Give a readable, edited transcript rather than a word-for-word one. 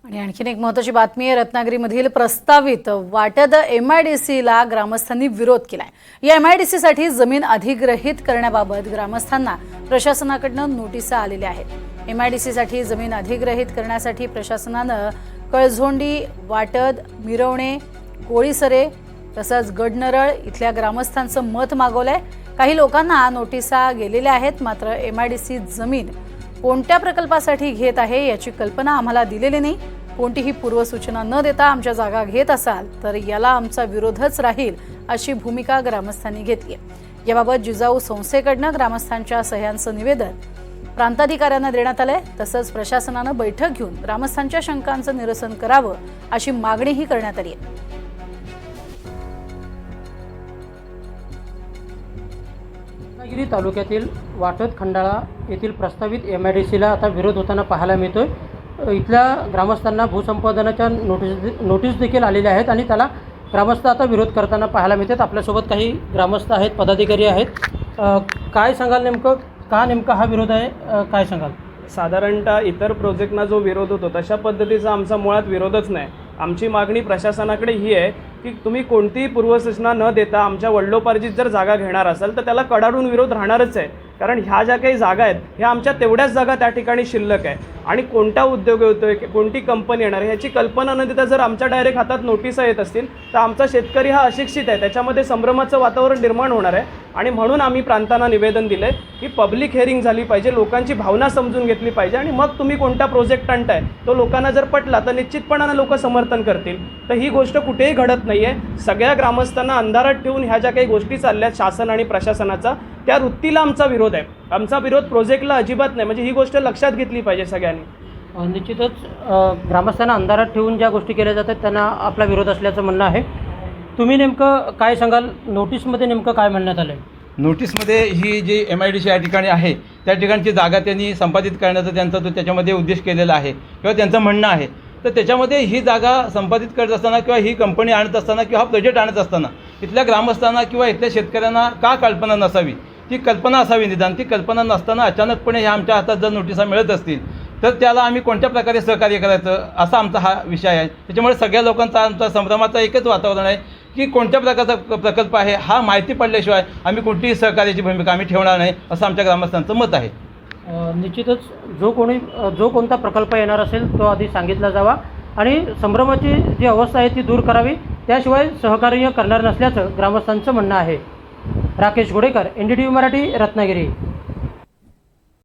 आणि आणखीन एक महत्त्वाची बातमी आहे। रत्नागिरीमधील प्रस्तावित वाटद एमआयडीसीला ग्रामस्थांनी विरोध केलाय। या एमआयडीसीसाठी जमीन अधिग्रहित करण्याबाबत ग्रामस्थांना प्रशासनाकडून नोटिसा आलेल्या आहेत। एमआयडीसीसाठी जमीन अधिग्रहित करण्यासाठी प्रशासनानं कळझोंडी, वाटद, मिरवणे, कोळीसरे तसंच गडनरळ इथल्या ग्रामस्थांचं मत मागवलंय। काही लोकांना नोटिसा गेलेल्या आहेत, मात्र एमआयडीसी जमीन कोणत्या प्रकल्पासाठी घेत आहे याची कल्पना आम्हाला दिलेली नाही। कोणतीही पूर्वसूचना न देता आमच्या जागा घेत असाल तर याला आमचा विरोधच राहील अशी भूमिका ग्रामस्थांनी घेतली आहे। याबाबत जिजाऊ संस्थेकडून ग्रामस्थांच्या सह्यांचं निवेदन प्रांताधिकाऱ्यांना देण्यात आलंय। तसंच प्रशासनानं बैठक घेऊन ग्रामस्थांच्या शंकांचं निरसन करावं अशी मागणीही करण्यात आली आहे। रत्नागिरी तालुक्यातील वाटद खंडाळा येथील प्रस्तावित एमआयडीसीला आता विरोध होताना पाहायला मिळतोय। इथल्या ग्रामस्थांना भूसंपादनाच्या नोटीस देखील आलेल्या आहेत आणि त्याला ग्रामस्थ आता विरोध करताना पाहायला मिळतात। आपल्यासोबत काही ग्रामस्थ आहेत, पदाधिकारी आहेत। काय सांगाल, नेमका हा विरोध आहे, काय सांगाल? साधारणतः इतर प्रोजेक्टना जो विरोध होतो तशा पद्धतीचा आमचा मुळात विरोधच नाही। आमची मागणी प्रशासनाकडे ही आहे की तुम्ही कोणतीही पूर्वसूचना न देता आमच्या वडिलोपार्जित जर जागा घेणार असाल तर त्याला कडाडून विरोध राहणारच आहे। कारण ह्या ज्या काही जागा आहेत ह्या आमच्या तेवढ्याच जागा त्या ठिकाणी शिल्लक आहे आणि कोणता उद्योग होतोय, कोणती कंपनी येणार ह्याची कल्पना न देता जर आमच्या डायरेक्ट हातात नोटिसा येत असतील तर आमचा शेतकरी हा अशिक्षित आहे, त्याच्यामध्ये संभ्रमाचं वातावरण निर्माण होणार आहे। आणि म्हणून आम्ही प्रांतांना निवेदन दिले की पब्लिक हिअरिंग झाली पाहिजे, लोकांची भावना समजून घेतली पाहिजे आणि मग तुम्ही कोणता प्रोजेक्ट आणताय तो लोकांना जर पटला तर निश्चितपणाने लोक समर्थन करतील। तर ही गोष्ट कुठेही घडत नाही आहे। सगळ्या ग्रामस्थांना अंधारात ठेवून ह्या ज्या काही गोष्टी चालल्या शासन आणि प्रशासनाचा त्या वृत्तीला आमचा विरोध आहे। आमचा विरोध प्रोजेक्टला अजिबात नाही, म्हणजे ही गोष्ट लक्षात घेतली पाहिजे सगळ्यांनी। निश्चितच ग्रामस्थांना अंधारात ठेवून ज्या गोष्टी केल्या जातात त्यांना आपला विरोध असल्याचं म्हणणं आहे। तुम्ही नेमकं काय सांगाल, नोटीसमध्ये नेमकं काय म्हणण्यात आलं आहे? नोटीसमध्ये ही जी एमआयडीसी या ठिकाणी आहे त्या ठिकाणची जागा त्यांनी संपादित करण्याचा त्यांचा तो त्याच्यामध्ये उद्देश केलेला आहे किंवा त्यांचं म्हणणं आहे। तर त्याच्यामध्ये ही जागा संपादित करत असताना किंवा ही कंपनी आणत असताना किंवा हा प्रोजेक्ट आणत असताना इथल्या ग्रामस्थांना किंवा इथल्या शेतकऱ्यांना का कल्पना नसावी, ती कल्पना असावी निदान। ती कल्पना नसताना अचानकपणे ह्या आमच्या हातात जर नोटिसा मिळत असतील तर त्याला आम्ही कोणत्या प्रकारे सहकार्य करायचं असा आमचा हा विषय आहे। त्याच्यामुळे सगळ्या लोकांचा आमचा संभ्रमाचा एकच वातावरण आहे की कोणत्या प्रकारचा प्रकल्प आहे हा माहिती पडल्याशिवाय आम्ही कोणतीही सहकार्याची भूमिका आम्ही ठेवणार नाही असं आमच्या ग्रामस्थांचं मत आहे। निश्चितच जो कोणता प्रकल्प येणार असेल तो आधी सांगितला जावा आणि संभ्रमाची जी अवस्था आहे ती दूर करावी, त्याशिवाय सहकार्य करणार नसल्याचं ग्रामस्थांचं म्हणणं आहे। राकेश गोडेकर, NDTV मराठी, रत्नागिरी।